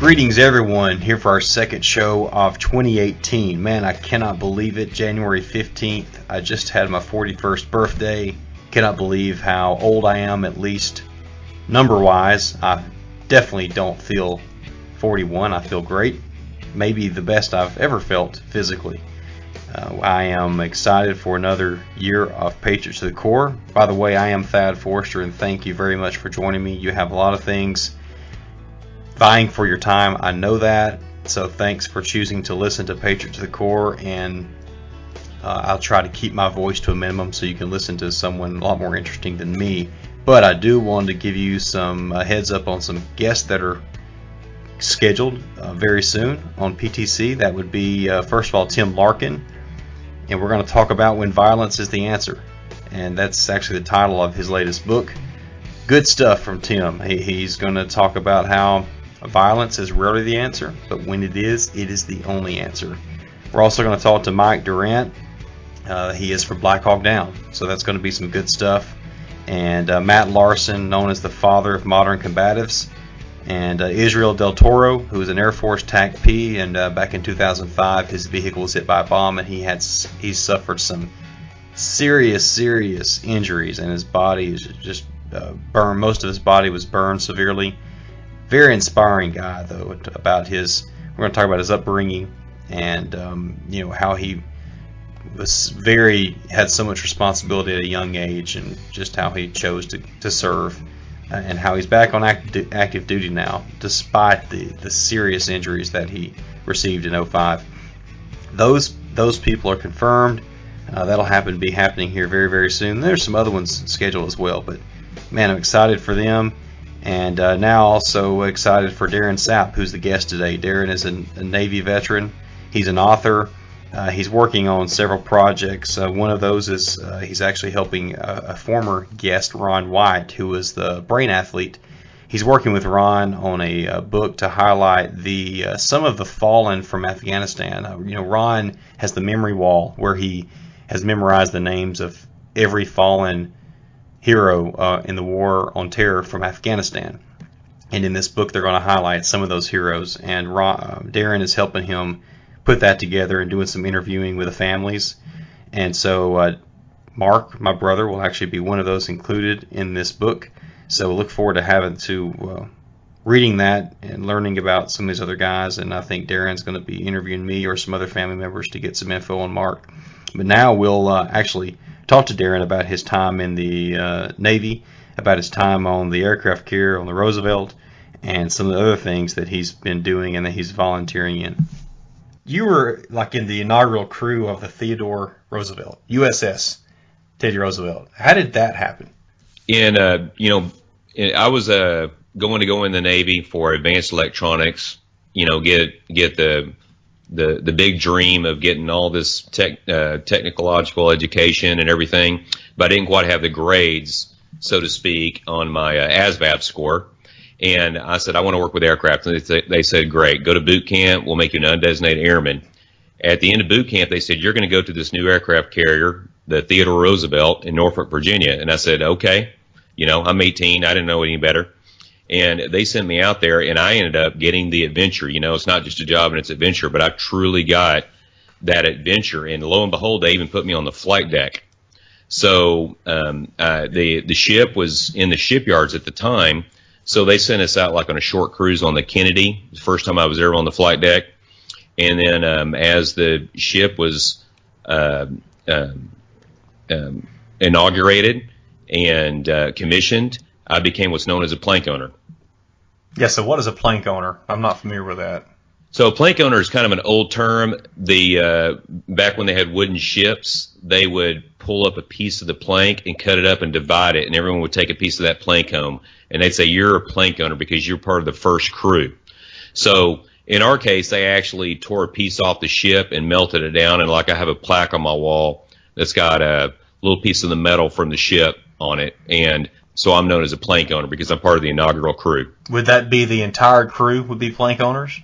Greetings everyone, here for our second show of 2018. Man, I cannot believe it. January 15th, I just had my 41st birthday. Cannot believe how old I am, at least number-wise. I definitely don't feel 41. I feel great. Maybe the best I've ever felt physically. I am excited for another year of Patriot to the Core. By the way, I am Thad Forrester, and thank you very much for joining me. You have a lot of things vying for your time, I know that, so thanks for choosing to listen to Patriot to the Core, and I'll try to keep my voice to a minimum so you can listen to someone a lot more interesting than me. But I do want to give you some heads up on some guests that are scheduled very soon on PTC. That would be, first of all, Tim Larkin, and we're going to talk about When Violence is the Answer, and that's actually the title of his latest book. Good stuff from Tim. He's going to talk about how violence is rarely the answer, but when it is the only answer. We're also going to talk to Mike Durant. He is from Black Hawk Down, so that's going to be some good stuff. And Matt Larson, known as the father of modern combatives. And Israel Del Toro, who is an Air Force TAC P, and back in 2005 his vehicle was hit by a bomb, and he suffered some serious injuries, and his body is just burned. Most of his body was burned severely. Very inspiring guy, though, about we're going to talk about his upbringing and how he had so much responsibility at a young age, and just how he chose to serve, and how he's back on active duty now despite the serious injuries that he received in 2005. Those people are confirmed. That'll be happening here very soon. There's some other ones scheduled as well, but man, I'm excited for them. And now also excited for Darren Sapp, who's the guest today. Darren is a Navy veteran. He's an author. He's working on several projects. One of those is he's actually helping a former guest, Ron White, who was the brain athlete. He's working with Ron on a book to highlight some of the fallen from Afghanistan. Ron has the memory wall where he has memorized the names of every fallen hero in the war on terror from Afghanistan, and in this book they're going to highlight some of those heroes, and Darren is helping him put that together and doing some interviewing with the families. And so Mark, my brother, will actually be one of those included in this book, so we'll look forward to reading that and learning about some of these other guys. And I think Darren's going to be interviewing me or some other family members to get some info on Mark. But now we'll actually talk to Darren about his time in the Navy, about his time on the aircraft carrier on the Roosevelt, and some of the other things that he's been doing and that he's volunteering in. You were like in the inaugural crew of the Theodore Roosevelt, USS Theodore Roosevelt. How did that happen? I was going to go in the Navy for advanced electronics. Get the big dream of getting all this technological education and everything, but I didn't quite have the grades, so to speak, on my ASVAB score. And I said, I want to work with aircraft. And they said, great, go to boot camp. We'll make you an undesignated airman. At the end of boot camp, they said, you're going to go to this new aircraft carrier, the Theodore Roosevelt in Norfolk, Virginia. And I said, okay. I'm 18. I didn't know any better. And they sent me out there, and I ended up getting the adventure. It's not just a job and it's adventure, but I truly got that adventure. And lo and behold, they even put me on the flight deck. So the ship was in the shipyards at the time, so they sent us out like on a short cruise on the Kennedy. The first time I was ever on the flight deck. And then as the ship was inaugurated and commissioned, I became what's known as a plankowner. Yeah, so what is a plankowner? I'm not familiar with that. So a plankowner is kind of an old term. Back when they had wooden ships, they would pull up a piece of the plank and cut it up and divide it, and everyone would take a piece of that plank home. And they'd say, you're a plank owner because you're part of the first crew. So in our case, they actually tore a piece off the ship and melted it down, and like I have a plaque on my wall that's got a little piece of the metal from the ship on it, and so I'm known as a plank owner because I'm part of the inaugural crew. Would that be the entire crew would be plank owners?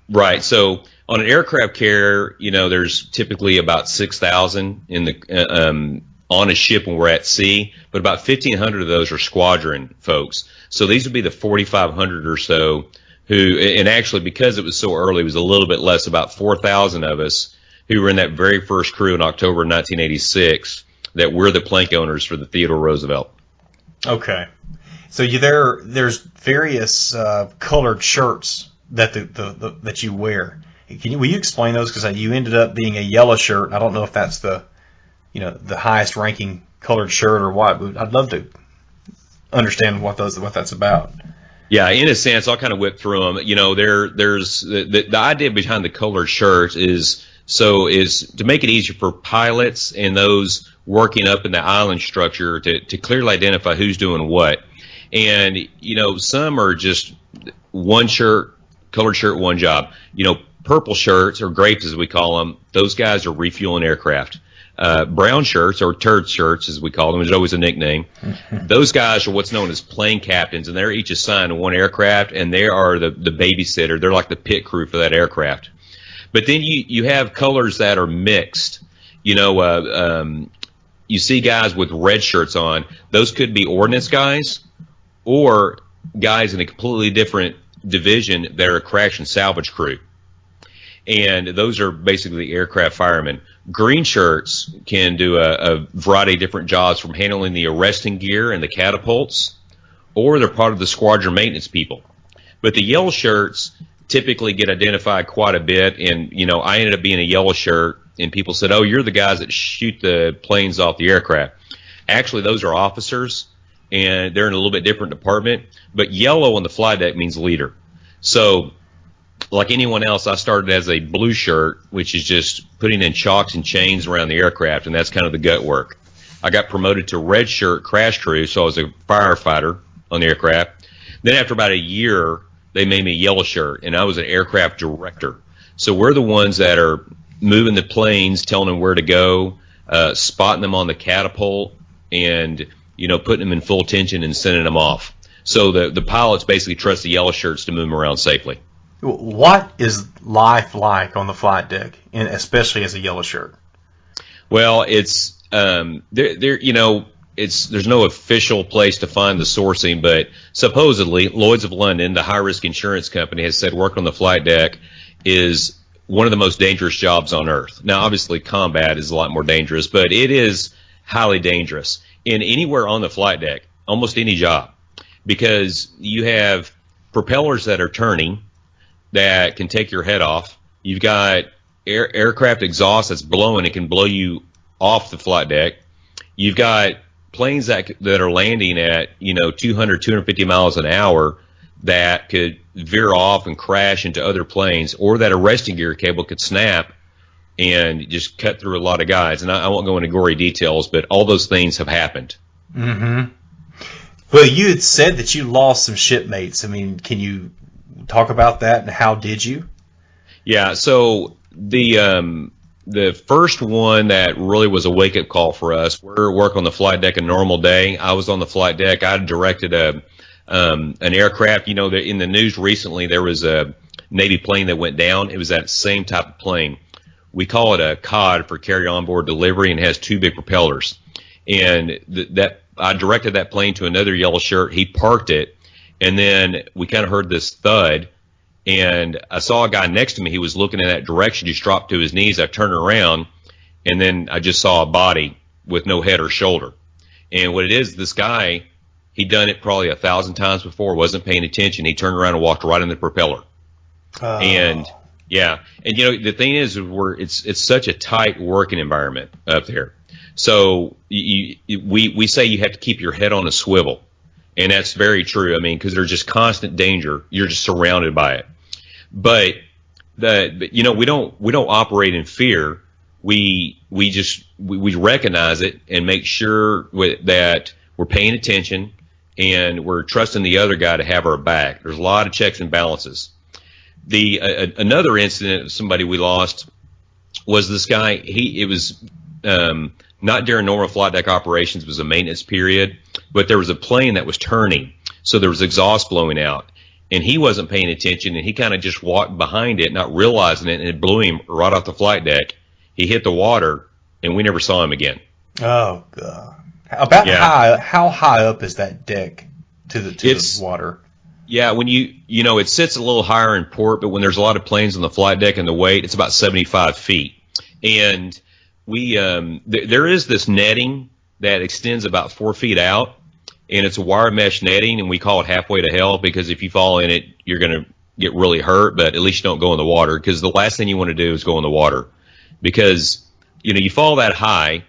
Right. So on an aircraft carrier, there's typically about 6,000 in the on a ship when we're at sea, but about 1,500 of those are squadron folks. So these would be the 4,500 or so who, and actually because it was so early, it was a little bit less, about 4,000 of us who were in that very first crew in October 1986 that were the plank owners for the Theodore Roosevelt. Okay. So there's various colored shirts that that you wear. Will you explain those? Because you ended up being a yellow shirt. I don't know if that's the highest ranking colored shirt or what. But I'd love to understand what that's about. Yeah, in a sense, I'll kind of whip through them. There's the idea behind the colored shirts is to make it easier for pilots and those working up in the island structure to clearly identify who's doing what. And, some are just one shirt, colored shirt, one job. Purple shirts, or grapes as we call them, those guys are refueling aircraft. Brown shirts, or turd shirts as we call them, there's always a nickname. Those guys are what's known as plane captains, and they're each assigned to one aircraft, and they are the babysitter. They're like the pit crew for that aircraft. But then you have colors that are mixed. You see guys with red shirts on. Those could be ordnance guys, or guys in a completely different division that are a crash and salvage crew. And those are basically aircraft firemen. Green shirts can do a variety of different jobs, from handling the arresting gear and the catapults, or they're part of the squadron maintenance people. But the yellow shirts typically get identified quite a bit, and I ended up being a yellow shirt, and people said, "Oh, you're the guys that shoot the planes off the aircraft." Actually, those are officers, and they're in a little bit different department. But yellow on the flight deck means leader. So, like anyone else, I started as a blue shirt, which is just putting in chocks and chains around the aircraft, and that's kind of the gut work. I got promoted to red shirt crash crew, so I was a firefighter on the aircraft. Then after about a year, they made me a yellow shirt, and I was an aircraft director. So we're the ones that are moving the planes, telling them where to go, spotting them on the catapult, and putting them in full tension and sending them off. So the pilots basically trust the yellow shirts to move them around safely. What is life like on the flight deck, and especially as a yellow shirt? Well, it's there's no official place to find the sourcing, but supposedly Lloyd's of London, the high-risk insurance company, has said work on the flight deck is one of the most dangerous jobs on Earth. Now, obviously, combat is a lot more dangerous, but it is highly dangerous. And anywhere on the flight deck, almost any job, because you have propellers that are turning that can take your head off. You've got aircraft exhaust that's blowing. It can blow you off the flight deck. You've got planes that are landing at 200, 250 miles an hour that could veer off and crash into other planes, or that arresting gear cable could snap and just cut through a lot of guys. And I won't go into gory details, but all those things have happened. Mm-hmm. Well, you had said that you lost some shipmates. I mean, can you talk about that, and how did you? Yeah, so the first one that really was a wake-up call for us, we're working on the flight deck a normal day. I was on the flight deck. I directed an aircraft. In the news recently, there was a Navy plane that went down. It was that same type of plane. We call it a COD, for carry onboard delivery, and it has two big propellers. And I directed that plane to another yellow shirt. He parked it, and then we kind of heard this thud, and I saw a guy next to me. He was looking in that direction. He dropped to his knees. I turned around, and then I just saw a body with no head or shoulder. And what it is, this guy, he'd done it probably 1,000 times before, wasn't paying attention. He turned around and walked right in the propeller. Oh. And yeah, and the thing is, it's such a tight working environment up there. So we say you have to keep your head on a swivel, and that's very true. I mean, because there's just constant danger. You're just surrounded by it. But we don't operate in fear. We recognize it and make sure that we're paying attention and we're trusting the other guy to have our back. There's a lot of checks and balances. Another incident of somebody we lost was this guy. It was not during normal flight deck operations. It was a maintenance period, but there was a plane that was turning, so there was exhaust blowing out, and he wasn't paying attention, and he kind of just walked behind it, not realizing it, and it blew him right off the flight deck. He hit the water, and we never saw him again. Oh God! How high up is that deck to the water? Yeah, when it sits a little higher in port, but when there's a lot of planes on the flight deck and the weight, it's about 75 feet. And there is this netting that extends about 4 feet out, and it's a wire mesh netting, and we call it halfway to hell because if you fall in it, you're going to get really hurt, but at least you don't go in the water, because the last thing you want to do is go in the water, because you fall that high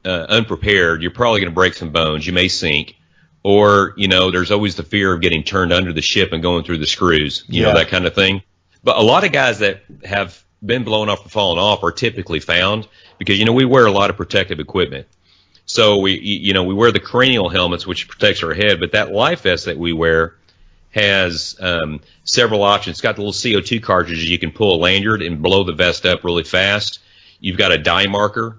unprepared, you're probably going to break some bones, you may sink, or there's always the fear of getting turned under the ship and going through the screws, that kind of thing. But a lot of guys that have been blown off or fallen off are typically found because we wear a lot of protective equipment. So we wear the cranial helmets, which protects our head, but that life vest that we wear has several options. It's got the little CO2 cartridges. You can pull a lanyard and blow the vest up really fast. You've got a dye marker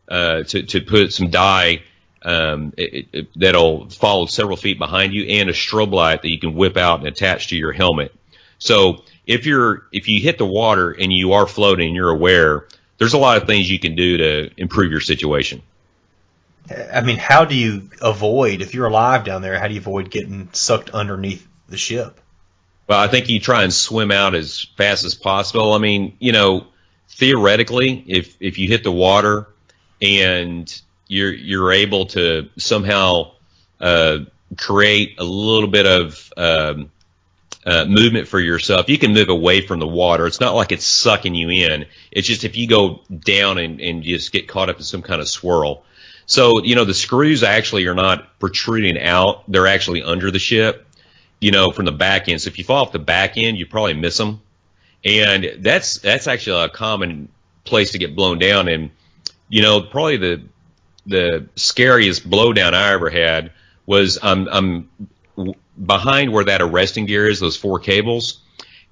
to put some dye that'll follow several feet behind you, and a strobe light that you can whip out and attach to your helmet. So if you hit the water and you are floating and you're aware, there's a lot of things you can do to improve your situation. I mean, how do you avoid, if you're alive down there, how do you avoid getting sucked underneath the ship? Well, I think you try and swim out as fast as possible. I mean, theoretically, if you hit the water and you're able to somehow create a little bit of movement for yourself, you can move away from the water. It's not like it's sucking you in. It's just if you go down and just get caught up in some kind of swirl. So, the screws actually are not protruding out. They're actually under the ship, from the back end. So if you fall off the back end, you probably miss them. And that's actually a common place to get blown down. And, probably the scariest blowdown I ever had was I'm behind where that arresting gear is, those 4 cables,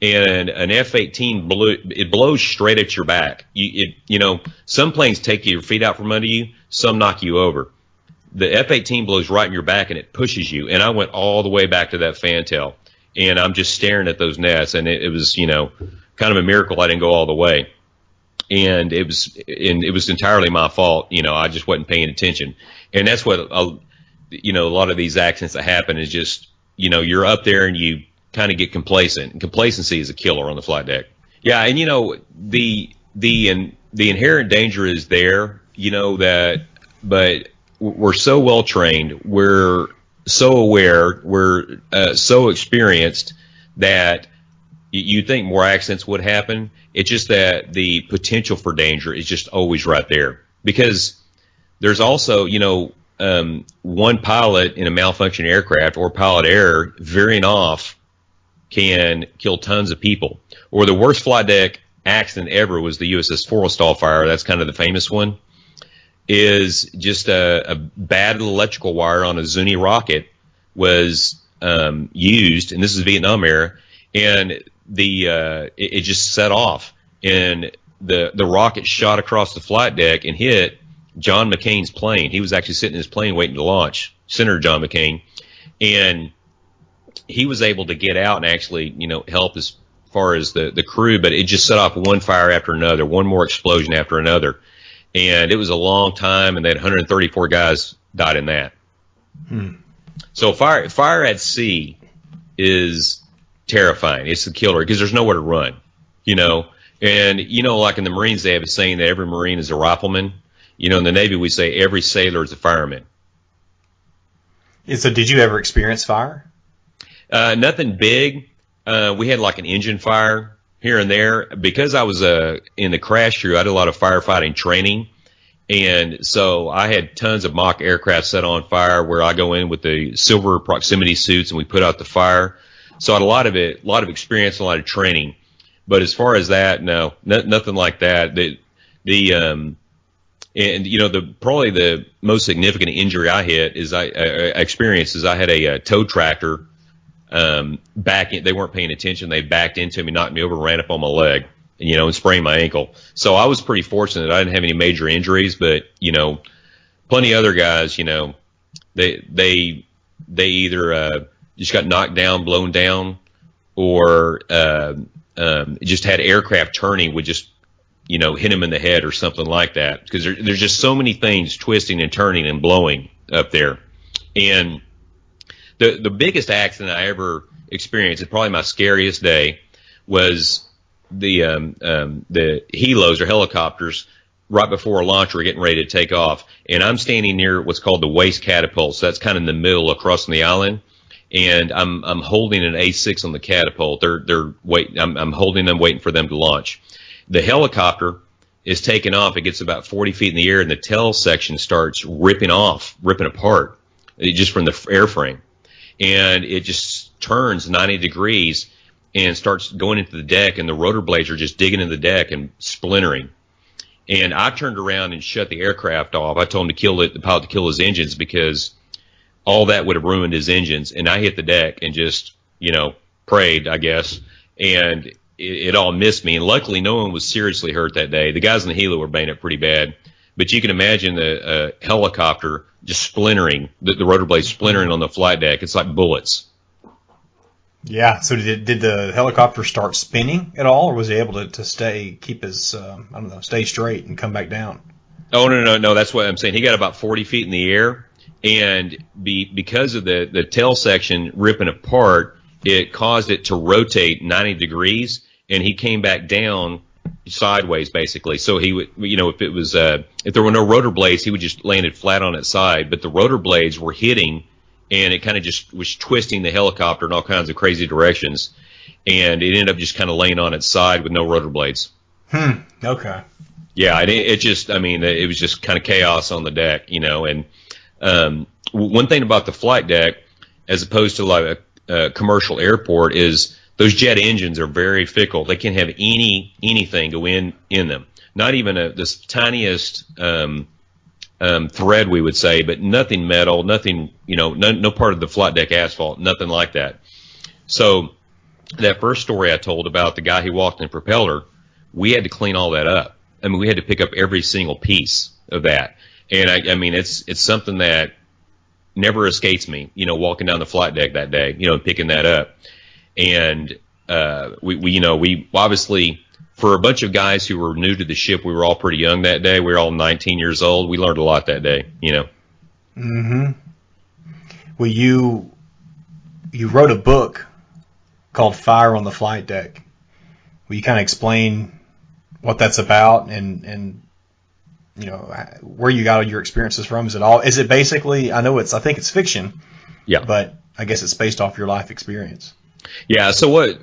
and an F-18 blows straight at your back. Some planes take your feet out from under you, some knock you over. The F-18 blows right in your back and it pushes you. And I went all the way back to that fantail, and I'm just staring at those nets, and it was kind of a miracle I didn't go all the way. And it was entirely my fault. I just wasn't paying attention. And that's what a lot of these accidents that happen is just you're up there and you kind of get complacent. And complacency is a killer on the flight deck. Yeah, and the inherent danger is there. But we're so well trained, we're so aware, we're so experienced that you think more accidents would happen. It's just that the potential for danger is just always right there, because there's also one pilot in a malfunctioning aircraft or pilot error veering off can kill tons of people. Or the worst flight deck accident ever was the USS Forrestal Fire. That's kind of the famous one. Is just a bad electrical wire on a Zuni rocket was used, and this is Vietnam era, and it just set off, and the rocket shot across the flight deck and hit John McCain's plane. He was actually sitting in his plane waiting to launch, Senator John McCain, and he was able to get out and actually help as far as the crew, but it just set off one fire after another, one more explosion after another. And it was a long time, and they had 134 guys died in that. So fire at sea is terrifying. It's the killer because there's nowhere to run, And, like in the Marines, they have a saying that every Marine is a rifleman. In the Navy, we say every sailor is a fireman. So did you ever experience fire? Nothing big. We had like an engine fire here and there. Because I was in the crash crew, I did a lot of firefighting training. And so I had tons of mock aircraft set on fire where I go in with the silver proximity suits and we put out the fire. So I had a lot of experience, a lot of training. But as far as that, no, nothing like that. Probably the most significant injury I experienced is I had a tow tractor back in. They weren't paying attention. They backed into me, knocked me over, ran up on my leg, and sprained my ankle. So I was pretty fortunate. I didn't have any major injuries, but plenty of other guys, they either just got knocked down, blown down, or just had aircraft turning would just hit them in the head or something like that, because there's just so many things twisting and turning and blowing up there. And the biggest accident I ever experience, and probably my scariest day, was the helos or helicopters right before a launch were getting ready to take off, and I'm standing near what's called the waist catapult. So that's kind of in the middle across from the island, and I'm holding an A6 on the catapult. They're waiting. I'm holding them, waiting for them to launch. The helicopter is taking off. It gets about 40 feet in the air, and the tail section starts ripping apart, just from the airframe, and it just turns 90 degrees and starts going into the deck, and the rotor blades are just digging in the deck and splintering. And I turned around and shut the aircraft off. I told him the pilot to kill his engines, because all that would have ruined his engines. And I hit the deck and just, prayed, I guess. And it all missed me. And luckily, no one was seriously hurt that day. The guys in the helo were banged up pretty bad. But you can imagine the helicopter just splintering, the rotor blades splintering on the flight deck. It's like bullets. Yeah. So did the helicopter start spinning at all, or was he able to keep his, stay straight and come back down? Oh, no. That's what I'm saying. He got about 40 feet in the air, and because of the tail section ripping apart, it caused it to rotate 90 degrees, and he came back down sideways, basically. So he would, if there were no rotor blades, he would just landed flat on its side, but the rotor blades were hitting, and it kind of just was twisting the helicopter in all kinds of crazy directions, and it ended up just kind of laying on its side with no rotor blades. Okay. Yeah, it was just kind of chaos on the deck, and one thing about the flight deck, as opposed to like a commercial airport, is those jet engines are very fickle. They can have anything go in them, not even this tiniest thread, we would say, but nothing metal, nothing, no part of the flight deck asphalt, nothing like that. So that first story I told about the guy who walked in the propeller, we had to clean all that up. I mean, we had to pick up every single piece of that. And it's something that never escapes me, walking down the flight deck that day, picking that up. And we obviously, for a bunch of guys who were new to the ship, we were all pretty young that day. We were all 19 years old. We learned a lot that day, Mm-hmm. Well, you wrote a book called Fire on the Flight Deck. Will you kind of explain what that's about and where you got all your experiences from? Is it basically, I think it's fiction. Yeah. But I guess it's based off your life experience. Yeah. So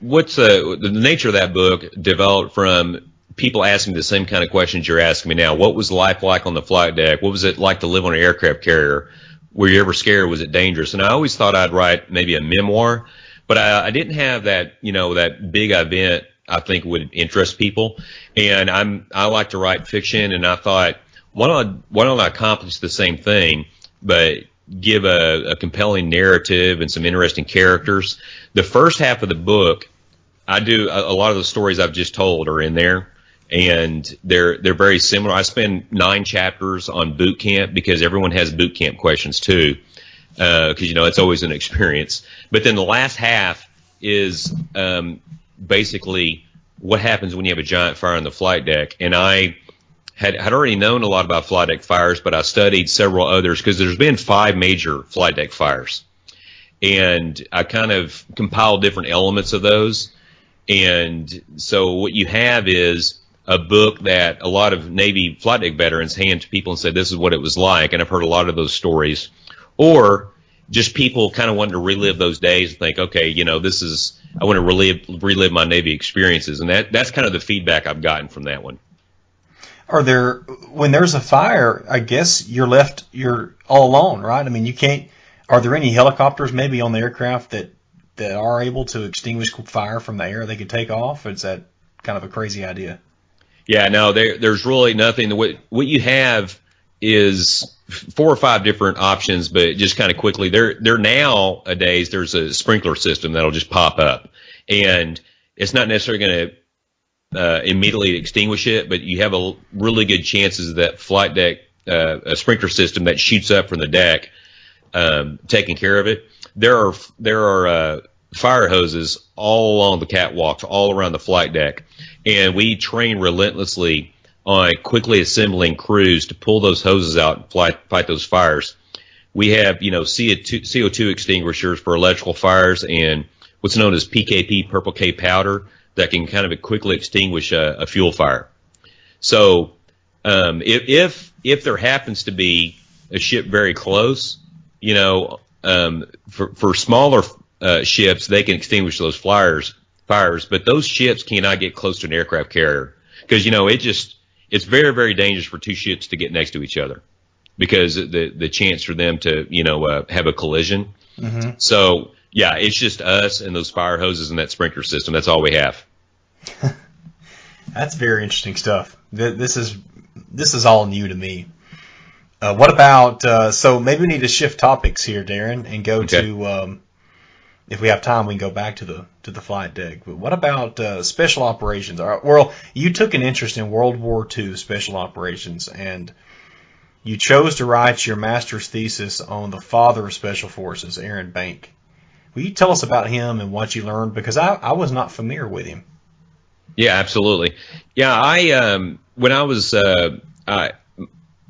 what's the nature of that book developed from people asking the same kind of questions you're asking me now. What was life like on the flight deck? What was it like to live on an aircraft carrier? Were you ever scared? Was it dangerous? And I always thought I'd write maybe a memoir, but I didn't have that, that big event I think would interest people. And I like to write fiction, and I thought, why don't I accomplish the same thing, but give a compelling narrative and some interesting characters. The first half of the book, I do a lot of the stories I've just told are in there, and they're very similar. I spend 9 chapters on boot camp, because everyone has boot camp questions too, because it's always an experience. But then the last half is basically what happens when you have a giant fire on the flight deck. And I had already known a lot about flight deck fires, but I studied several others, because there's been 5 major flight deck fires, and I kind of compiled different elements of those. And so what you have is a book that a lot of Navy flight deck veterans hand to people and say, this is what it was like. And I've heard a lot of those stories. Or just people kind of wanting to relive those days and think, okay, I want to relive my Navy experiences. And that's kind of the feedback I've gotten from that one. When there's a fire, I guess you're all alone, right? I mean, are there any helicopters maybe on the aircraft that are able to extinguish fire from the air they could take off? Or is that kind of a crazy idea? Yeah, no, there's really nothing. What you have is 4 or 5 different options, but just kind of quickly, there nowadays there's a sprinkler system that'll just pop up, and it's not necessarily going to immediately extinguish it, but you have a really good chances that flight deck a sprinkler system that shoots up from the deck taking care of it. There are fire hoses all along the catwalks, all around the flight deck, and we train relentlessly on quickly assembling crews to pull those hoses out and fight those fires. We have, CO2 extinguishers for electrical fires and what's known as PKP, purple K powder, that can kind of quickly extinguish a fuel fire. So if there happens to be a ship very close, for smaller ships, they can extinguish those fires, but those ships cannot get close to an aircraft carrier because, it's very, very dangerous for two ships to get next to each other because the chance for them to, have a collision. Mm-hmm. So, yeah, it's just us and those fire hoses and that sprinkler system. That's all we have. That's very interesting stuff. This is all new to me. What about, so maybe we need to shift topics here, Darren, and go to, if we have time, we can go back to the flight deck. But what about special operations? Well, you took an interest in World War II special operations, and you chose to write your master's thesis on the father of special forces, Aaron Bank. Will you tell us about him and what you learned? Because I was not familiar with him. Yeah, absolutely. Yeah, when I was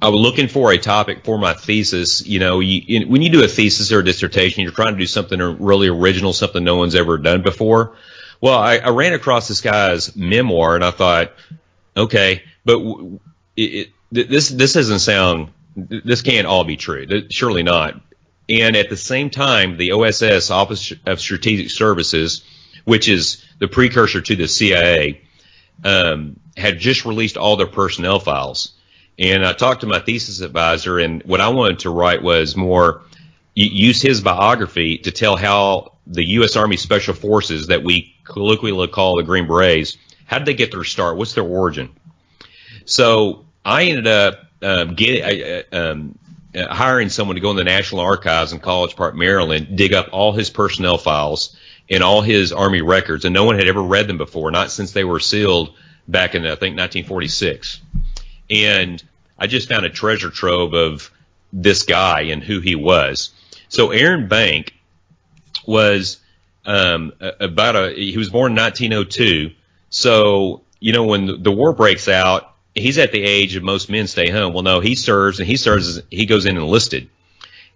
looking for a topic for my thesis, when you do a thesis or a dissertation, you're trying to do something really original, something no one's ever done before. Well, I ran across this guy's memoir, and I thought, okay, but this doesn't sound, this can't all be true. Surely not. And at the same time, the OSS, Office of Strategic Services, which is the precursor to the CIA, had just released all their personnel files. And I talked to my thesis advisor, and what I wanted to write was more use his biography to tell how the U.S. Army Special Forces, that we colloquially call the Green Berets, how did they get their start? What's their origin? So I ended up hiring someone to go in the National Archives in College Park, Maryland, dig up all his personnel files and all his Army records, and no one had ever read them before, not since they were sealed back in, I think, 1946. And I just found a treasure trove of this guy and who he was. So Aaron Bank was he was born in 1902. So, when the war breaks out, he's at the age of most men stay home. Well, no, he goes in enlisted.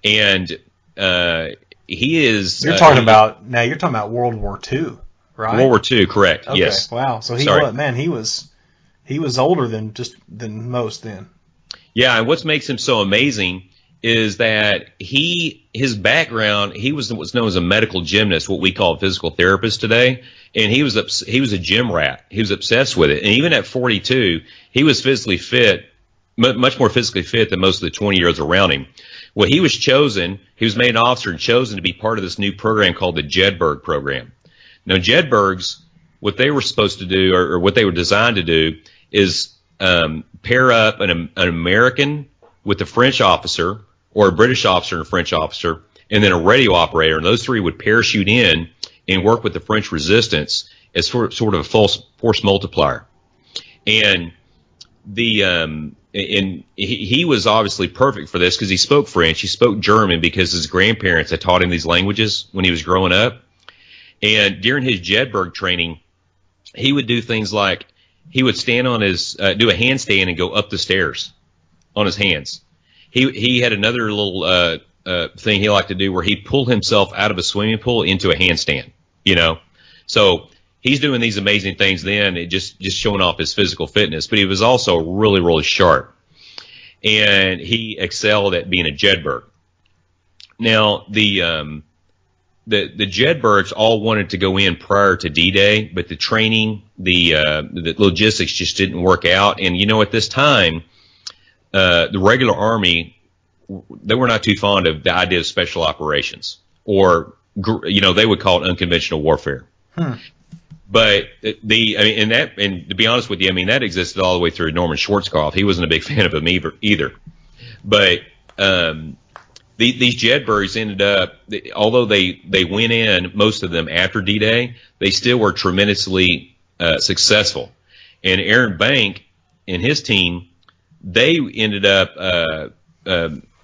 And he is. You're talking about World War II, right? World War II, correct. Okay. Yes. Wow. So he was older than most then. Yeah, and what makes him so amazing is that his background, he was what's known as a medical gymnast, what we call a physical therapist today, and he was a gym rat. He was obsessed with it, and even at 42, he was physically fit, much more physically fit than most of the 20-year-olds around him. Well, he was made an officer and chosen to be part of this new program called the Jedburgh program. Now, Jedburghs, what they were supposed to do, or what they were designed to do, is pair up an American with a French officer, or a British officer and a French officer, and then a radio operator, and those three would parachute in and work with the French resistance as sort of a force multiplier. And he was obviously perfect for this because he spoke French, he spoke German because his grandparents had taught him these languages when he was growing up. And during his Jedburgh training, he would do things like he would stand on his do a handstand and go up the stairs on his hands. He had another little thing he liked to do where he'd pull himself out of a swimming pool into a handstand. So he's doing these amazing things then, just showing off his physical fitness. But he was also really, really sharp, and he excelled at being a Jedburgh. Now the Jedburghs all wanted to go in prior to D-Day, but the training, the logistics just didn't work out. And at this time, the regular Army, they were not too fond of the idea of special operations, or they would call it unconventional warfare. But and to be honest with you, that existed all the way through Norman Schwarzkopf. He wasn't a big fan of them either. But these Jedburghs ended up, although they went in, most of them after D-Day, they still were tremendously successful. And Aaron Bank and his team, they ended up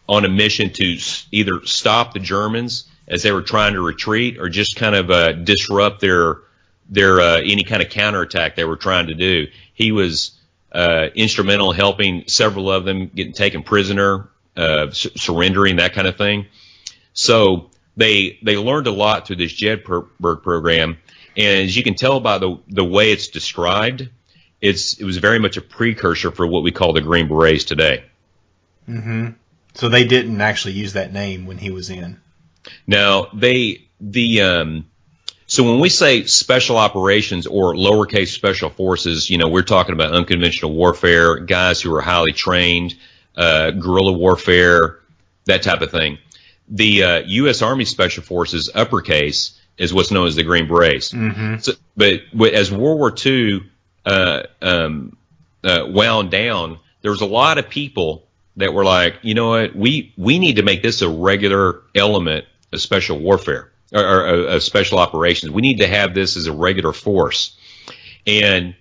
on a mission to either stop the Germans as they were trying to retreat, or just kind of disrupt their any kind of counterattack they were trying to do. He was instrumental in helping several of them getting taken prisoner surrendering, that kind of thing. So they learned a lot through this Jedburgh program, and as you can tell by the way it's described, it was very much a precursor for what we call the Green Berets today. Mm-hmm. So they didn't actually use that name when he was in. Now so when we say special operations or lowercase special forces, we're talking about unconventional warfare, guys who are highly trained, guerrilla warfare, that type of thing. The U.S. Army Special Forces, uppercase, is what's known as the Green Berets. Mm-hmm. So, but as World War II wound down, there was a lot of people that were like, you know what, we need to make this a regular element of special warfare or special operations. We need to have this as a regular force. And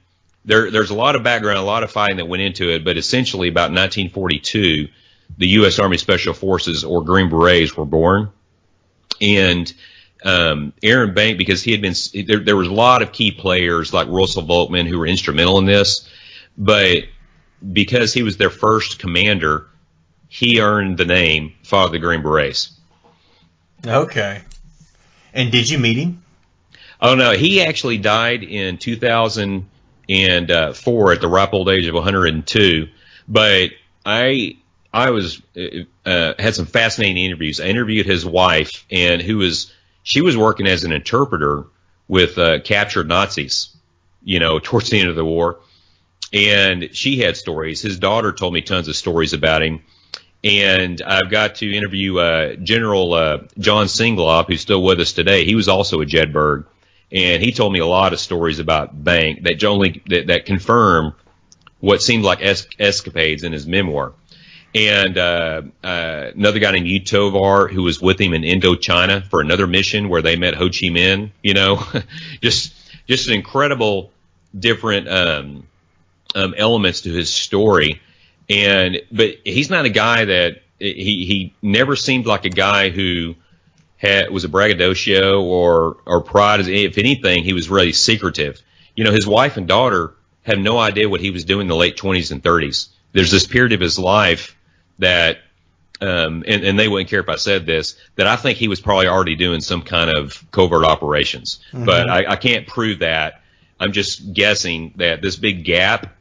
there's a lot of background, a lot of fighting that went into it, but essentially about 1942, the U.S. Army Special Forces, or Green Berets, were born. And Aaron Bank, because he had been, there was a lot of key players like Russell Volkman who were instrumental in this, but because he was their first commander, he earned the name Father of the Green Berets. Okay. And did you meet him? Oh, no. He actually died in 2004 at the ripe old age of 102. But I was had some fascinating interviews. I interviewed his wife, and she was working as an interpreter with captured Nazis, towards the end of the war. And she had stories. His daughter told me tons of stories about him. And I've got to interview General John Singlop, who's still with us today. He was also a Jedburgh, and he told me a lot of stories about Bank that confirm what seemed like escapades in his memoir. And another guy named Yu Tovar, who was with him in Indochina for another mission where they met Ho Chi Minh. Just an incredible different elements to his story. But he's not a guy that he never seemed like a guy who was a braggadocio or pride. If anything, he was really secretive. His wife and daughter had no idea what he was doing in the late 20s and 30s. There's this period of his life that, and they wouldn't care if I said this, that I think he was probably already doing some kind of covert operations. Mm-hmm. But I can't prove that. I'm just guessing that this big gap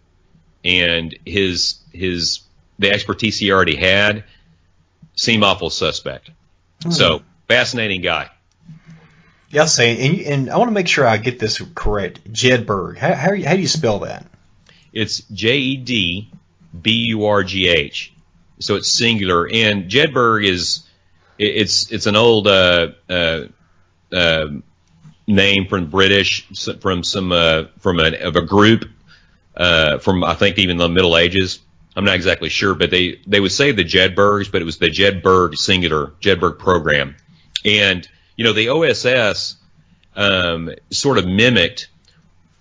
and the expertise he already had seemed awful suspect. Mm-hmm. So, fascinating guy. Yeah, I'll say, and I want to make sure I get this correct. Jedburgh. How do you spell that? It's Jedburgh. So it's singular. And Jedburgh it's an old name from British, from a group from I think even the Middle Ages. I'm not exactly sure, but they would say the Jedburghs, but it was the Jedburgh singular Jedburgh program. And the OSS sort of mimicked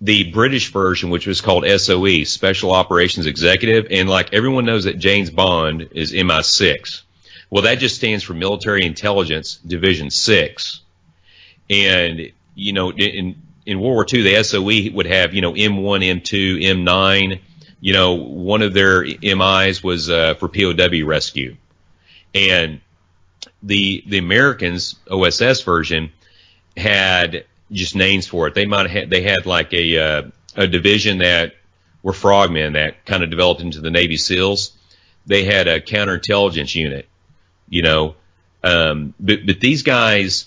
the British version, which was called SOE, Special Operations Executive, and like everyone knows that James Bond is MI6. Well, that just stands for Military Intelligence Division 6. And in World War II, the SOE would have M1, M2, M9. One of their MIs was for POW rescue, and the Americans OSS version had just names for it. They had like a division that were frogmen that kind of developed into the Navy SEALs. They had a counterintelligence unit, but these guys,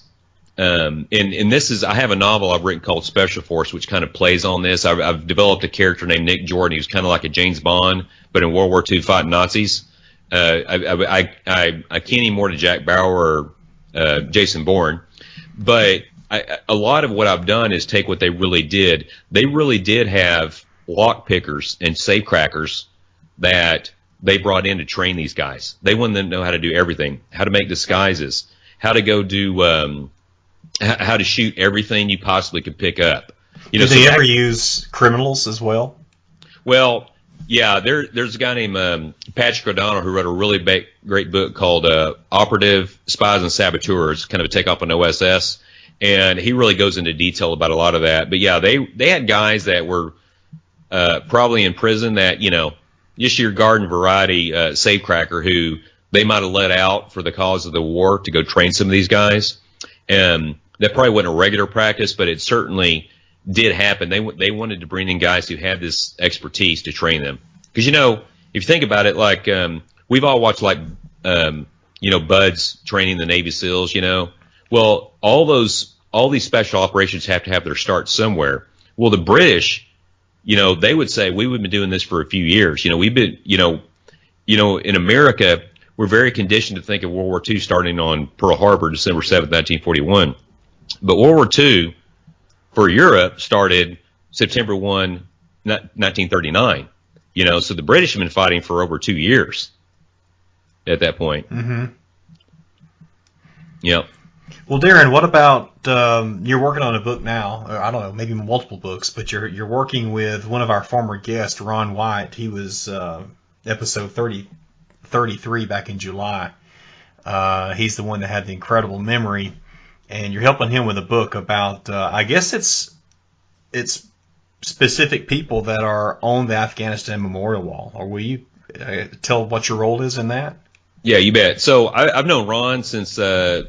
and this is, I have a novel I've written called Special Force, which kind of plays on this. I've developed a character named Nick Jordan. He was kind of like a James Bond, but in World War II fighting Nazis. I can't any more to Jack Bauer or Jason Bourne, but a lot of what I've done is take what they really did. They really did have lock pickers and safe crackers that they brought in to train these guys. They wanted them to know how to do everything, how to make disguises, how to go do, how to shoot everything you possibly could pick up. Did they ever use criminals as well? Well, yeah, there's a guy named Patrick O'Donnell who wrote a really great book called Operative Spies and Saboteurs, kind of a takeoff on OSS, and he really goes into detail about a lot of that. But yeah, they had guys that were probably in prison that, just your garden variety safecracker who they might have let out for the cause of the war to go train some of these guys. That probably wasn't a regular practice, but it certainly did happen. They wanted to bring in guys who had this expertise to train them. Because, you know, if you think about it, like we've all watched, like, you know, Buds training the Navy SEALs, you know. Well, all these special operations have to have their start somewhere. Well, the British, you know, they would say, we've been doing this for a few years. You know, we've been, you know, in America, we're very conditioned to think of World War II starting on Pearl Harbor, December 7th, 1941. But World War II for Europe started September 1, 1939. You know, so the British have been fighting for over 2 years at that point. Mm-hmm. Yep. Well, Darren, what about you're working on a book now? Or I don't know, maybe multiple books, but you're working with one of our former guests, Ron White. He was episode 33 back in July. He's the one that had the incredible memory, and you're helping him with a book about I guess it's specific people that are on the Afghanistan Memorial Wall. Or will you tell what your role is in that? Yeah, you bet. So I've known Ron since the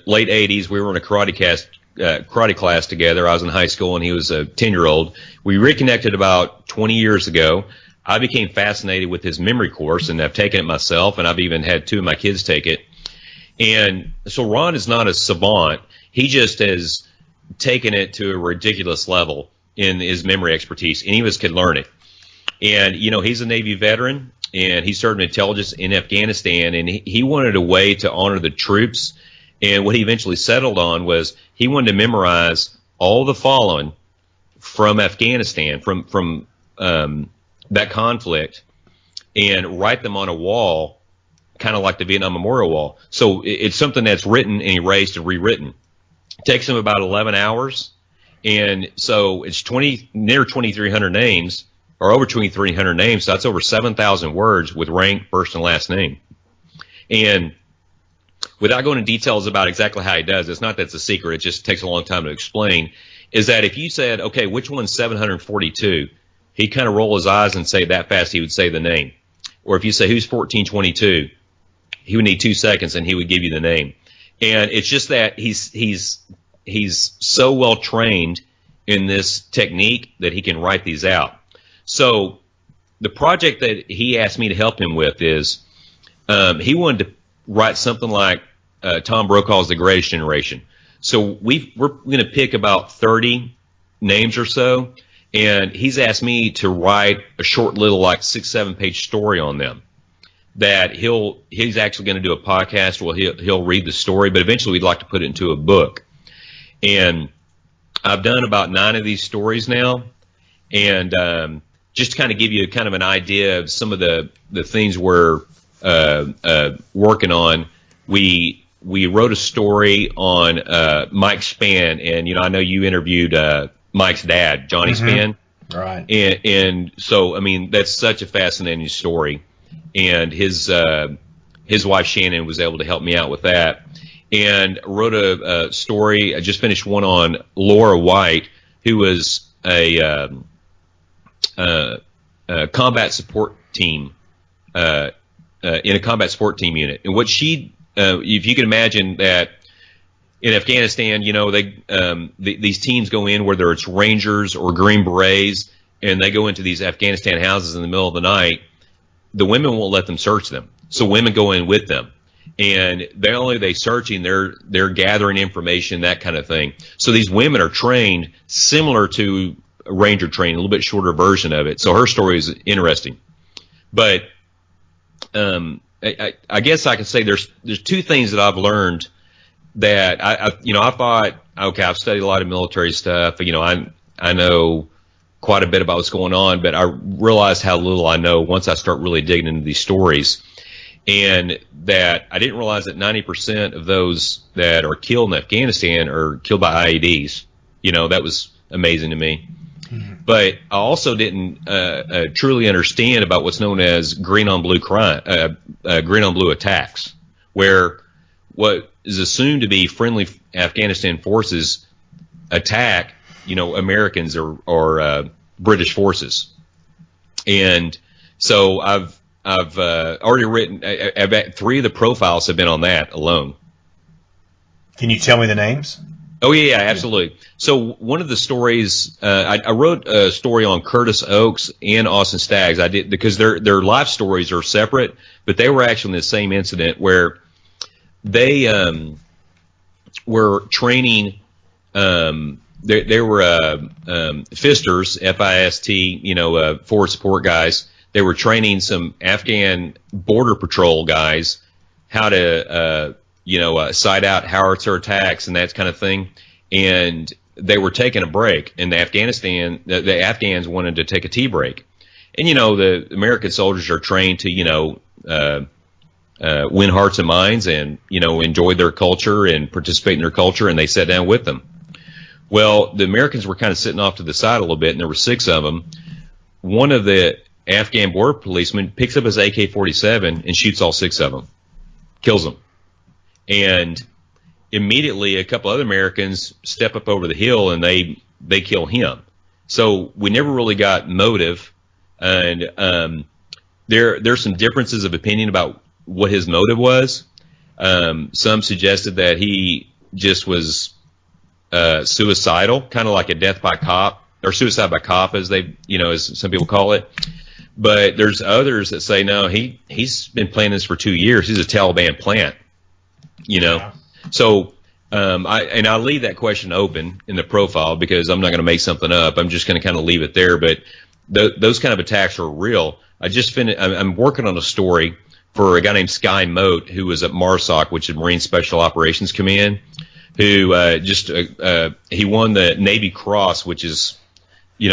late 80s. We were in a karate class together. I was in high school, and he was a 10-year-old. We reconnected about 20 years ago. I became fascinated with his memory course, and I've taken it myself, and I've even had 2 of my kids take it. And so Ron is not a savant. He just has taken it to a ridiculous level in his memory expertise. Any of us could learn it. And, you know, he's a Navy veteran, and he served in intelligence in Afghanistan, and he wanted a way to honor the troops. And what he eventually settled on was he wanted to memorize all the fallen from Afghanistan, from that conflict, and write them on a wall, kind of like the Vietnam Memorial Wall. So it's something that's written and erased and rewritten. It takes him about 11 hours, and so it's near 2,300 names, or over 2,300 names. So that's over 7,000 words with rank, first, and last name. And without going into details about exactly how he does, it's not that it's a secret, it just takes a long time to explain, is that if you said, okay, which one's 742, he'd kind of roll his eyes and say that fast he would say the name. Or if you say, who's 1422, he would need 2 seconds and he would give you the name. And it's just that he's so well trained in this technique that he can write these out. So the project that he asked me to help him with is he wanted to write something like Tom Brokaw's The Greatest Generation. So we're going to pick about 30 names or so, and he's asked me to write a short little, like 6-7 page story on them. That he's actually going to do a podcast where he'll read the story, but eventually we'd like to put it into a book. And I've done about 9 of these stories now, and just to kind of give you kind of an idea of some of the things we're working on, we wrote a story on Mike Spann, and you know I know you interviewed Mike's dad, Johnny Spann, right? And so I mean that's such a fascinating story, and his wife Shannon was able to help me out with that, and wrote a story. I just finished one on Laura White, who was a combat support team in a combat support team unit. And what she, if you can imagine that in Afghanistan, you know, these teams go in, whether it's Rangers or Green Berets, and they go into these Afghanistan houses in the middle of the night. The women won't let them search them, so women go in with them, and they're not only searching, they're gathering information, that kind of thing. So these women are trained similar to Ranger training, a little bit shorter version of it. So her story is interesting, but I guess I can say there's 2 things that I've learned that I thought, okay, I've studied a lot of military stuff, you know, I know quite a bit about what's going on, but I realized how little I know once I start really digging into these stories, and that I didn't realize that 90% of those that are killed in Afghanistan are killed by IEDs. You know, that was amazing to me. But I also didn't truly understand about what's known as green on blue attacks, where what is assumed to be friendly Afghanistan forces attack, you know, Americans or British forces. And so I've I've already written. I've 3 of the profiles have been on that alone. Can you tell me the names? Oh yeah, absolutely. So one of the stories, I wrote a story on Curtis Oaks and Austin Staggs. I did because their life stories are separate, but they were actually in the same incident where they were training. They were FISTers, FIST, forward support guys. They were training some Afghan border patrol guys how to side out howitzer attacks and that kind of thing. And they were taking a break. And the Afghans wanted to take a tea break. And, the American soldiers are trained to, win hearts and minds and, enjoy their culture and participate in their culture. And they sat down with them. Well, the Americans were kind of sitting off to the side a little bit, and there were 6 of them. One of the Afghan border policemen picks up his AK-47 and shoots all 6 of them, kills them. And immediately a couple other Americans step up over the hill and they kill him. So we never really got motive, and there's some differences of opinion about what his motive was. Some suggested that he just was suicidal, kind of like a death by cop or suicide by cop, as as some people call it. But there's others that say no, he's been planning this for 2 years. He's a Taliban plant. Yeah. So I'll leave that question open in the profile because I'm not going to make something up. I'm just going to kind of leave it there. But those kind of attacks are real. I'm working on a story for a guy named Sky Moat, who was at MARSOC, which is Marine Special Operations Command, who he won the Navy Cross, which is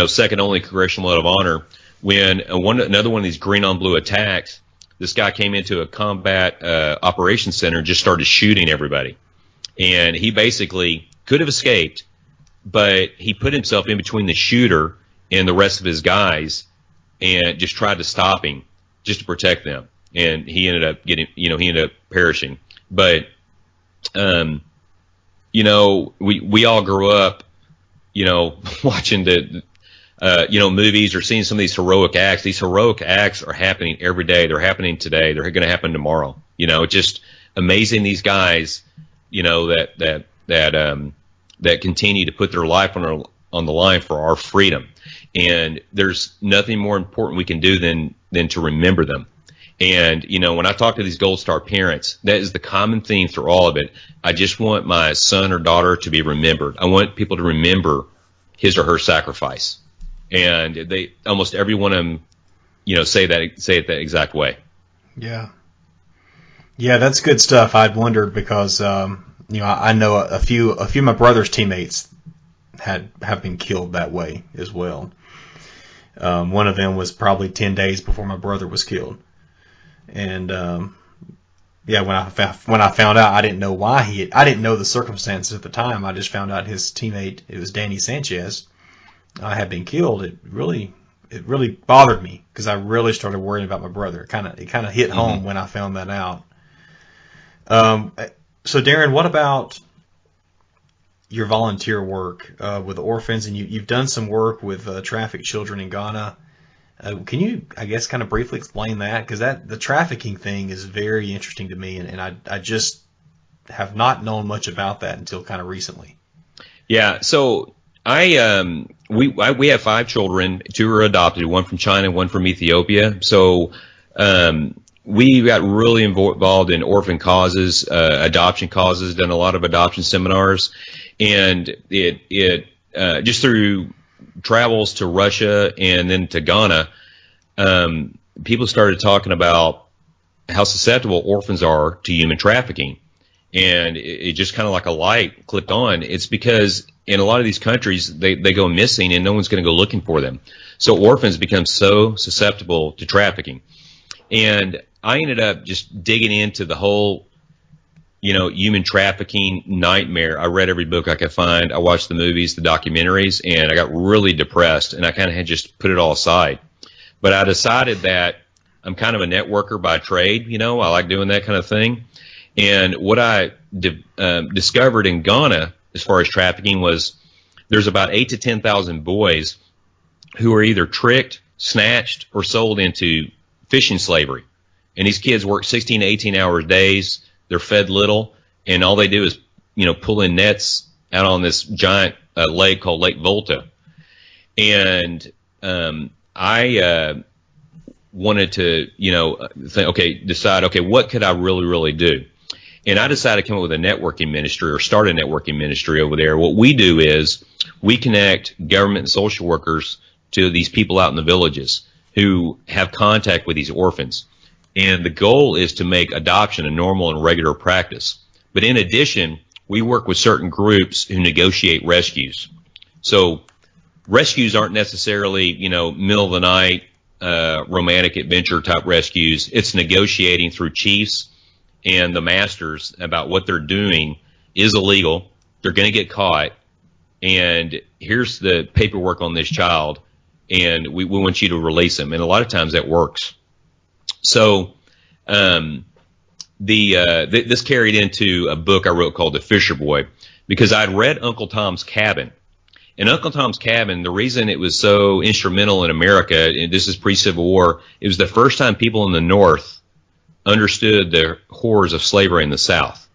second only Congressional Medal of Honor, when another one of these green on blue attacks. This guy came into a combat operations center and just started shooting everybody. And he basically could have escaped, but he put himself in between the shooter and the rest of his guys and just tried to stop him just to protect them. And he ended up perishing. But, we all grew up, watching the movies or seeing some of these heroic acts. These heroic acts are happening every day. They're happening today. They're going to happen tomorrow. It's just amazing these guys, that continue to put their life on the line for our freedom. And there's nothing more important we can do than to remember them. And, when I talk to these Gold Star parents, that is the common theme through all of it. I just want my son or daughter to be remembered. I want people to remember his or her sacrifice. And they almost every one of them, say it that exact way. Yeah. Yeah, that's good stuff. I'd wondered because, I know a few of my brother's teammates have been killed that way as well. One of them was probably 10 days before my brother was killed. And, when I found out, I didn't know why I didn't know the circumstances at the time. I just found out his teammate, it was Danny Sanchez, had been killed. It really bothered me because I really started worrying about my brother. It kind of hit home when I found that out. So Darren, what about your volunteer work with the Orphans? And you've done some work with trafficked children in Ghana. Can you, I guess, kind of briefly explain that? Because the trafficking thing is very interesting to me, and I just have not known much about that until kind of recently. Yeah, so we have 5 children. 2 are adopted, 1 from China, 1 from Ethiopia. So we got really involved in orphan causes, adoption causes, done a lot of adoption seminars, and it just through travels to Russia and then to Ghana, people started talking about how susceptible orphans are to human trafficking. And it just kind of like a light clicked on. It's because in a lot of these countries, they go missing and no one's going to go looking for them. So orphans become so susceptible to trafficking. And I ended up just digging into the whole, human trafficking nightmare. I read every book I could find. I watched the movies, the documentaries, and I got really depressed, and I kind of had just put it all aside. But I decided that I'm kind of a networker by trade. I like doing that kind of thing. And what I discovered in Ghana as far as trafficking was there's about 8,000 to 10,000 boys who are either tricked, snatched, or sold into fishing slavery. And these kids work 16 to 18 hour days. They're fed little, and all they do is, pull in nets out on this giant lake called Lake Volta. And I wanted to, decide, what could I really, really do? And I decided to come up with a networking ministry or start a networking ministry over there. What we do is we connect government and social workers to these people out in the villages who have contact with these orphans. And the goal is to make adoption a normal and regular practice. But in addition, we work with certain groups who negotiate rescues. So rescues aren't necessarily, middle of the night, romantic adventure type rescues. It's negotiating through chiefs and the masters about what they're doing is illegal. They're going to get caught. And here's the paperwork on this child. And we want you to release them. And a lot of times that works. So this carried into a book I wrote called The Fisher Boy, because I'd read Uncle Tom's Cabin. And Uncle Tom's Cabin, the reason it was so instrumental in America, and this is pre-Civil War, it was the first time people in the North understood the horrors of slavery in the South.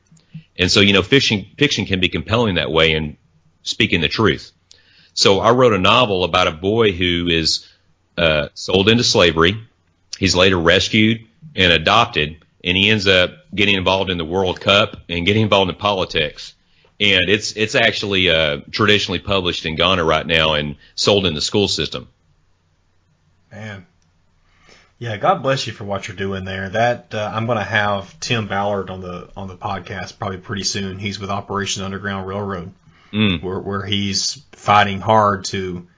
And so, fiction can be compelling that way and speaking the truth. So I wrote a novel about a boy who is sold into slavery. He's later rescued and adopted, and he ends up getting involved in the World Cup and getting involved in politics. And it's actually traditionally published in Ghana right now and sold in the school system. Man. Yeah, God bless you for what you're doing there. That I'm going to have Tim Ballard on the podcast probably pretty soon. He's with Operation Underground Railroad, where he's fighting hard to,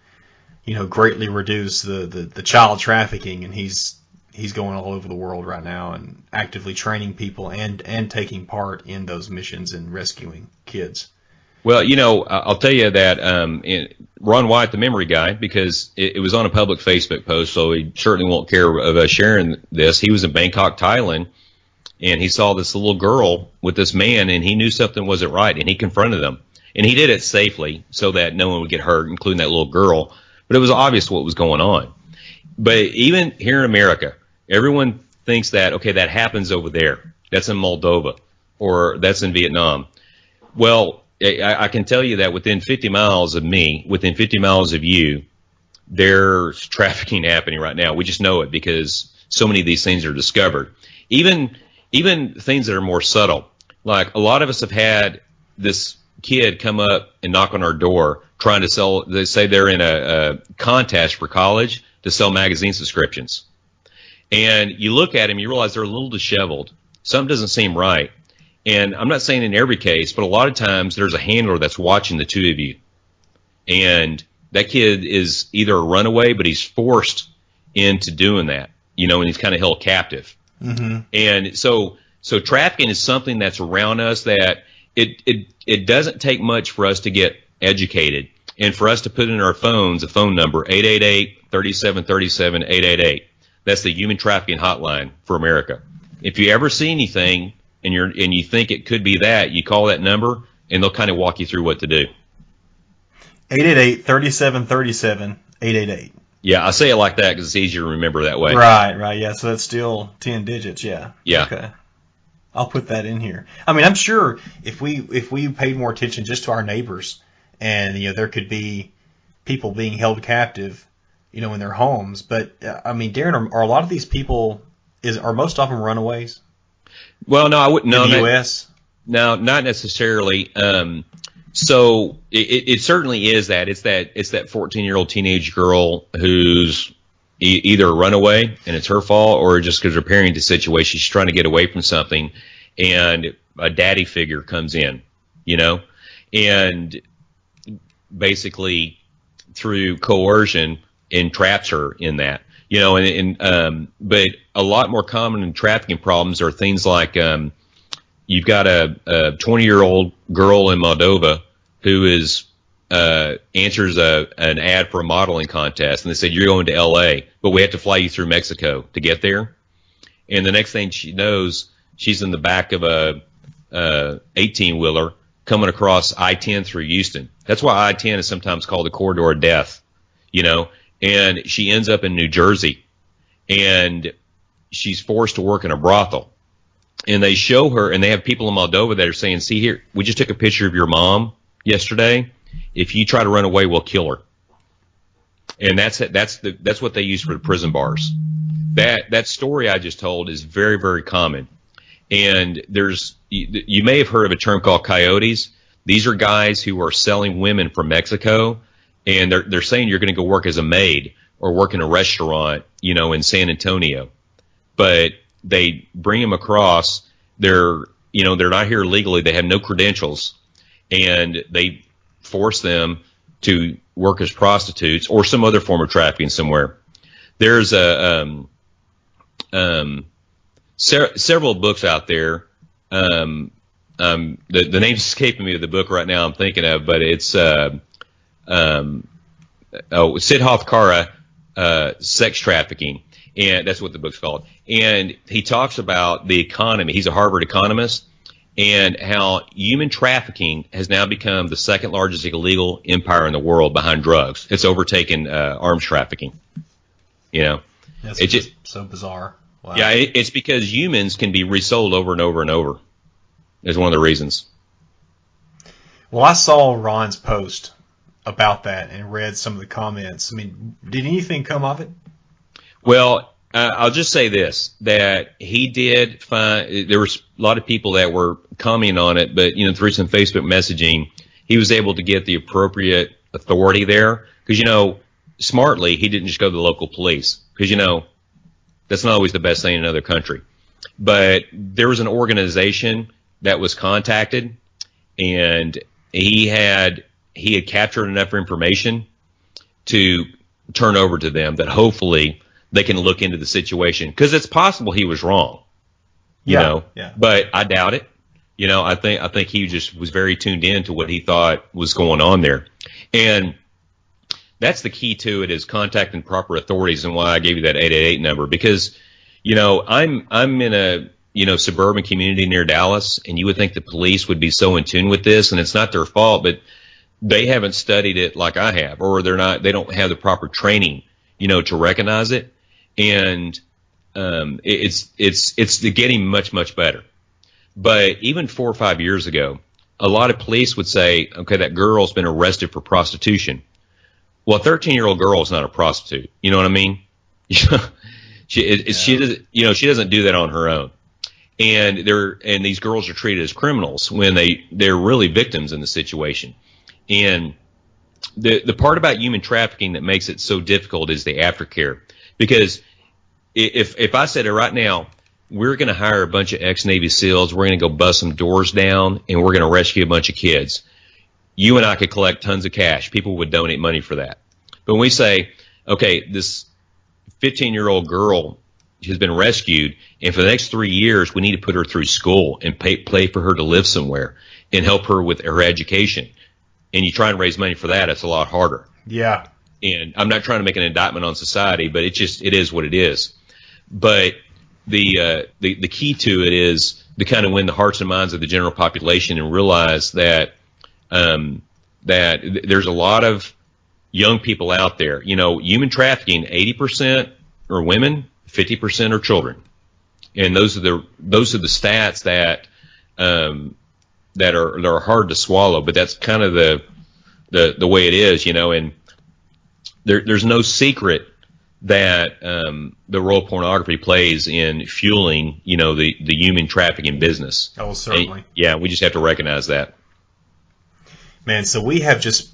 greatly reduce the child trafficking, and he's going all over the world right now and actively training people and taking part in those missions and rescuing kids. Well, I'll tell you that Ron White, the memory guy, because it was on a public Facebook post, so he certainly won't care of us sharing this. He was in Bangkok, Thailand, and he saw this little girl with this man, and he knew something wasn't right, and he confronted them. And he did it safely so that no one would get hurt, including that little girl. But it was obvious what was going on. But even here in America, everyone thinks that, okay, that happens over there. That's in Moldova, or that's in Vietnam. Well, I can tell you that within 50 miles of me, within 50 miles of you, there's trafficking happening right now. We just know it because so many of these things are discovered. Even things that are more subtle. Like a lot of us have had this kid come up and knock on our door trying to sell, they say they're in a contest for college to sell magazine subscriptions. And you look at him, you realize they're a little disheveled. Something doesn't seem right. And I'm not saying in every case, but a lot of times there's a handler that's watching the two of you. And that kid is either a runaway, but he's forced into doing that, and he's kind of held captive. Mm-hmm. And so trafficking is something that's around us that it doesn't take much for us to get educated and for us to put in our phones a phone number, 888-3737-888. That's the human trafficking hotline for America. If you ever see anything and you think it could be that, you call that number and they'll kind of walk you through what to do. 888-3737-888. Yeah, I say it like that because it's easier to remember that way. Right. Yeah, so that's still 10 digits. Yeah. Okay. I'll put that in here. I mean, I'm sure if we paid more attention just to our neighbors, and there could be people being held captive, in their homes. But I mean, Darren, are a lot of these people are most of them runaways? Well, no, I wouldn't. No, in the U.S. No, not necessarily. So it certainly is that. It's that 14-year-old teenage girl who's either a runaway and it's her fault, or just because her parenting situation, she's trying to get away from something, and a daddy figure comes in, and basically through coercion entraps her in that. But a lot more common in trafficking problems are things like you've got a 20-year-old girl in Moldova who answers an ad for a modeling contest, and they said, you're going to L.A., but we have to fly you through Mexico to get there. And the next thing she knows, she's in the back of a 18-wheeler coming across I-10 through Houston. That's why I-10 is sometimes called the corridor of death, and she ends up in New Jersey. And she's forced to work in a brothel. And they show her, and they have people in Moldova that are saying, see here, we just took a picture of your mom yesterday. If you try to run away, we'll kill her. And that's what they use for the prison bars. That story I just told is very, very common. And you may have heard of a term called coyotes. These are guys who are selling women from Mexico, and they're saying you're going to go work as a maid or work in a restaurant, in San Antonio. But they bring them across. They're not here legally. They have no credentials, and they force them to work as prostitutes or some other form of trafficking somewhere. There's several books out there. The name's escaping me of the book right now I'm thinking of, but it's Siddharth Kara, Sex Trafficking, and that's what the book's called. And he talks about the economy. He's a Harvard economist, and how human trafficking has now become the second largest illegal empire in the world behind drugs. It's overtaken arms trafficking. That's just so bizarre. Wow. Yeah, it's because humans can be resold over and over and over. Is one of the reasons. Well, I saw Ron's post about that and read some of the comments. I mean, did anything come of it? Well, I'll just say this, that he did find, there was a lot of people that were commenting on it, but, through some Facebook messaging, he was able to get the appropriate authority there. Because, smartly, he didn't just go to the local police. Because, that's not always the best thing in another country. But there was an organization that was contacted, and he had captured enough information to turn over to them that hopefully they can look into the situation, because it's possible he was wrong, Yeah. But I doubt it. I think he just was very tuned in to what he thought was going on there, and that's the key to it, is contacting proper authorities, and why I gave you that 888 number, because I'm in a suburban community near Dallas, and you would think the police would be so in tune with this, and it's not their fault, but they haven't studied it like I have, or they don't have the proper training, to recognize it. And it's getting much, much better. But even 4 or 5 years ago, a lot of police would say, okay, that girl's been arrested for prostitution. Well, a 13-year-old girl is not a prostitute. You know what I mean? She doesn't do that on her own. And these girls are treated as criminals when they're really victims in the situation. And the part about human trafficking that makes it so difficult is the aftercare. Because if I said it right now, we're going to hire a bunch of ex-Navy SEALs, we're going to go bust some doors down, and we're going to rescue a bunch of kids, you and I could collect tons of cash. People would donate money for that. But when we say, okay, this 15-year-old girl has been rescued, and for the next 3 years, we need to put her through school and pay for her to live somewhere and help her with her education. And you try and raise money for that, it's a lot harder. Yeah. And I'm not trying to make an indictment on society, but it is what it is. But the key to it is to kind of win the hearts and minds of the general population and realize that there's a lot of young people out there. Human trafficking, 80% are women, 50% are children, and those are the stats that are hard to swallow. But that's kind of the way it is, and there's no secret that the role pornography plays in fueling, the human trafficking business. Oh, certainly. And, we just have to recognize that. Man, so we have just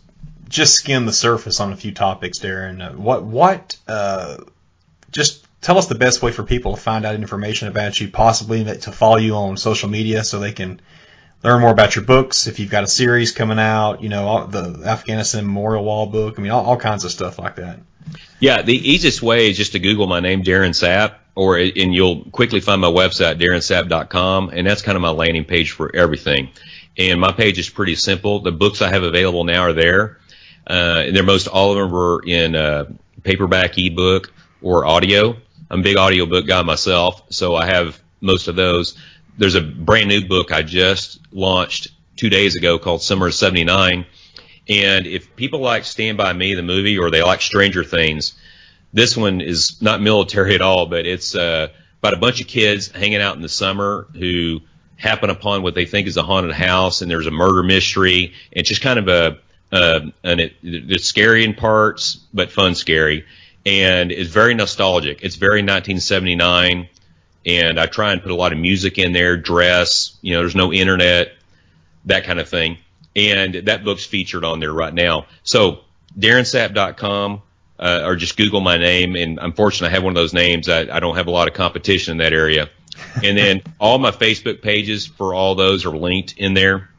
skimmed the surface on a few topics, Darren. Just tell us the best way for people to find out information about you, possibly to follow you on social media so they can learn more about your books. If you've got a series coming out, the Afghanistan Memorial Wall book, all kinds of stuff like that. Yeah, the easiest way is just to Google my name, Darren Sapp, and you'll quickly find my website, darrensapp.com, and that's kind of my landing page for everything. And my page is pretty simple. The books I have available now are there. All of them were in paperback, ebook, or audio. I'm a big audiobook guy myself, so I have most of those. There's a brand new book I just launched 2 days ago called Summer of '79. And if people like Stand By Me, the movie, or they like Stranger Things, this one is not military at all, but it's about a bunch of kids hanging out in the summer who happen upon what they think is a haunted house, and there's a murder mystery. It's just kind of it's scary in parts, but fun scary, and it's very nostalgic. It's very 1979, and I try and put a lot of music in there, dress, there's no internet, that kind of thing. And that book's featured on there right now. So DarrenSapp.com, or just Google my name. And unfortunately, I have one of those names. I don't have a lot of competition in that area. And then all my Facebook pages for all those are linked in there.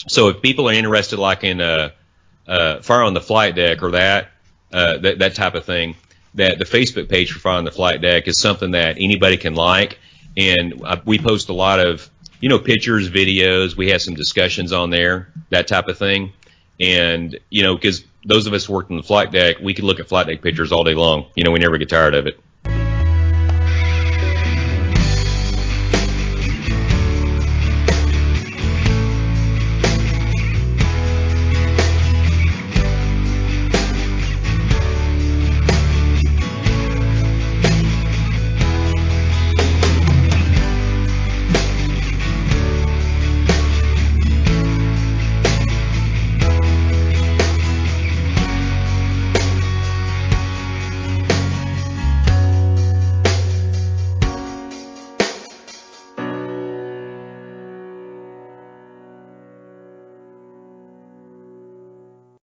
So if people are interested, like in Fire on the Flight Deck or that type of thing, that the Facebook page for Fire on the Flight Deck is something that anybody can like. And we post a lot of pictures, videos. We have some discussions on there, that type of thing. And, because those of us who worked on the flight deck, we could look at flight deck pictures all day long. We never get tired of it.